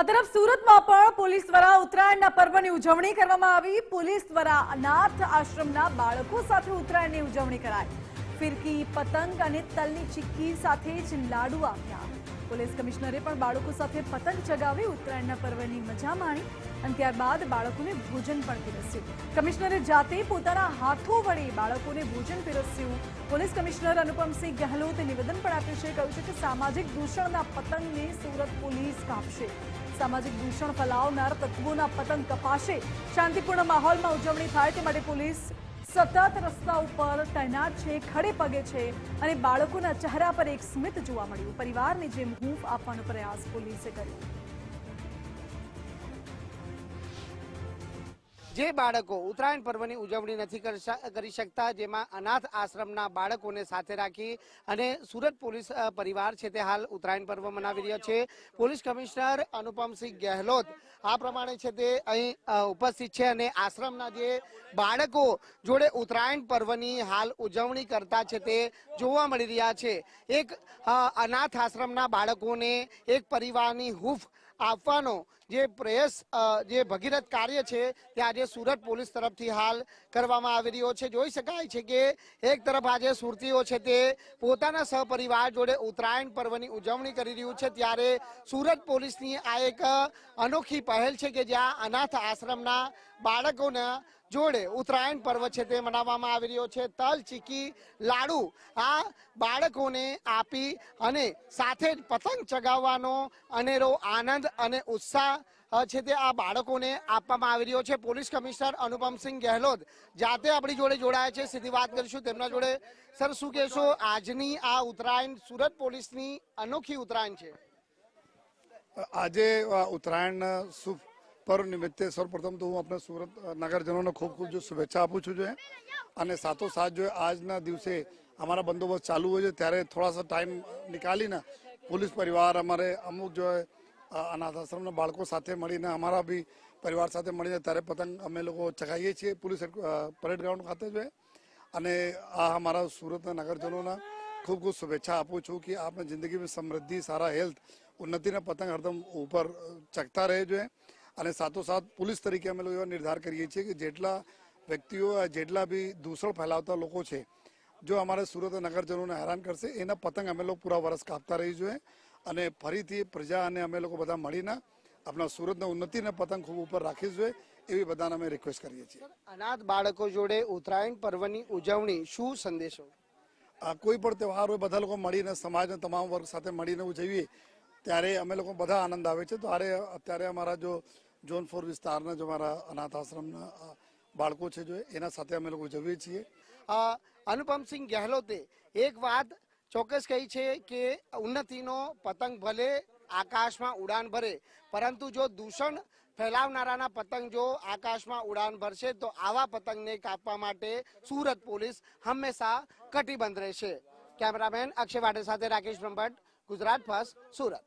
આ તરફ સુરતમાં પણ પોલીસ દ્વારા ઉત્તરાયણના પર્વની ઉજવણી કરવામાં આવી। પોલીસ દ્વારા અનાથ આશ્રમના બાળકો સાથે ઉત્તરાયણની ઉજવણી કરાઈ। ફિરકી, પતંગ અને તલની ચીક્કી સાથે જ લાડુ આપ્યા। પોલીસ કમિશનરે પણ બાળકો સાથે પતંગ ચગાવી ઉત્તરાયણના પર્વની મજા માણી અને ત્યારબાદ બાળકોને ભોજન પણ પીરસ્યું। કમિશનરે જાતે પોતાના હાથો વડે બાળકોને ભોજન પીરસ્યું। પોલીસ કમિશનર અનુપમસિંહ ગહેલોતે નિવેદન પણ આપ્યું છે। કહ્યું છે કે સામાજિક દૂષણના પતંગને સુરત પોલીસ કાપશે। સામાજિક દૂષણ ફેલાવનાર તત્વોના પતંગ કપાશે। શાંતિપૂર્ણ માહોલમાં ઉજવણી થાય તે માટે પોલીસ સતત રસ્તા ઉપર તૈનાત છે, ખડે પગે છે અને બાળકોના ચહેરા પર એક સ્મિત જોવા મળ્યું। પરિવારને જેમ હૂંફ આપવાનો પ્રયાસ પોલીસે કર્યો। જે બાળકો ઉત્તરાયણ પર્વની ઉજવણી નથી કરી શકતા, જેમાં અનાથ આશ્રમના બાળકોને સાથે રાખી અને સુરત પોલીસ પરિવાર છે તે હાલ ઉત્તરાયણ પર્વ મનાવી રહ્યો છે। પોલીસ કમિશનર અનુપમસિંહ ગહેલોત આ પ્રમાણે છે તે અહીં ઉપસ્થિત છે અને આશ્રમના જે બાળકો જોડે ઉત્તરાયણ પર્વની હાલ ઉજવણી કરતા છે તે જોવા મળી રહ્યા છે। એક અનાથ આશ્રમના બાળકોને એક પરિવારની હૂંફ આપવાનો જે પ્રયાસ જે ભગીરથ કાર્ય છે તે આજે સુરત પોલીસ તરફથી હાલ કરવામાં આવી રહ્યો છે। જોઈ શકાય છે કે એક તરફ આજે સુરતીઓ છે તે પોતાના સહપરિવાર જોડે ઉત્તરાયણ પર્વની ઉજવણી કરી રહ્યું છે, ત્યારે સુરત પોલીસની આ એક અનોખી પહેલ છે કે જ્યાં અનાથ આશ્રમના બાળકોના જોડે ઉત્તરાયણ પર્વ છે તે મનાવવામાં આવી રહ્યો છે। તલ, ચીકી, લાડુ આ બાળકોને આપી અને સાથે જ પતંગ ચગાવવાનો અનેરો આનંદ અને ઉત્સાહ છે તે આ બાળકોને આપવામાં આવી રહ્યો છે। પોલીસ કમિશનર અનુપમસિંહ ગહેલોત જાતે આપણી જોડે જોડાયા છે, સીધી વાત કરીશું તેમના જોડે। સર, શું કહેશો, આજની આ ઉત્તરાયણ સુરત પોલીસની અનોખી ઉત્તરાયણ છે? આજે ઉત્તરાયણ શુભ પર્વ નિમિત્તે સૌપ્રથમ તો હું આપણે સુરત નગરજનોને ખૂબ ખૂબ શુભેચ્છા આપું છું જોઈએ। અને સાથોસાથ જો આજના દિવસે અમારા બંદોબસ્ત ચાલુ હોય છે ત્યારે થોડા સા ટાઈમ નીકાળીને પોલીસ પરિવાર અમારે અમુક જો અનાથ આશ્રમના બાળકો સાથે મળીને અમારા બી પરિવાર સાથે મળીને ત્યારે પતંગ અમે લોકો ચગાવીએ છીએ પોલીસ પરેડ ગ્રાઉન્ડ ખાતે જોઈએ। અને આ અમારા સુરતના નગરજનોના ખૂબ ખૂબ શુભેચ્છા આપું છું કે આપણે જિંદગીમાં સમૃદ્ધિ, સારા હેલ્થ, ઉન્નતિના પતંગ હરદમ ઉપર ચગતા રહે જોઈએ। અને સાથોસાથ પોલીસ તરીકે અમે લોકો એવા નિર્ધાર કરીએ છીએ કે જેટલા વ્યક્તિઓ, જેટલા બી દૂષણ ફેલાવતા લોકો છે જો અમારા સુરત નગરજનોને હેરાન કરશે એના પતંગ અમે લોકો પૂરા વર્ષ કાપતા રહી જોઈએ। અને ફરીથી પ્રજા અને અમે લોકો બધા મળીને આપણા સુરતના ઉન્નતિના પતંગ ખૂબ ઉપર રાખી જોઈએ એવી બધાને અમે રિક્વેસ્ટ કરીએ છીએ। અનાથ બાળકો જોડે ઉત્તરાયણ પર્વની ઉજવણી શું સંદેશો? કોઈ પણ તહેવાર હોય બધા લોકો મળીને સમાજના તમામ વર્ગ સાથે મળીને ઉજવીએ ત્યારે અમે લોકો બધા આનંદ આવે છે। તો અત્યારે અમારા જો ઝોન 4 વિસ્તારના જો અમારા અનાથ આશ્રમના બાળકો છે જો એના સાથે અમે લોકો ઉજવીએ છીએ। અનુપમસિંહ ગહેલોતે એક વાત ચોક્કસ કહી છે કે ઉન્નતિનો પતંગ ભલે આકાશમાં ઉડાન ભરે, પરંતુ જો દૂષણ ફેલાવનારાના પતંગ જો આકાશમાં ઉડાન ભરશે તો આવા પતંગને કાપવા માટે સુરત પોલીસ હંમેશા કટિબદ્ધ રહેશે। કેમેરામેન અક્ષય વાડે સાથે રાકેશ બ્રહ્મભટ્ટ, ગુજરાત ફર્સ્ટ, સુરત।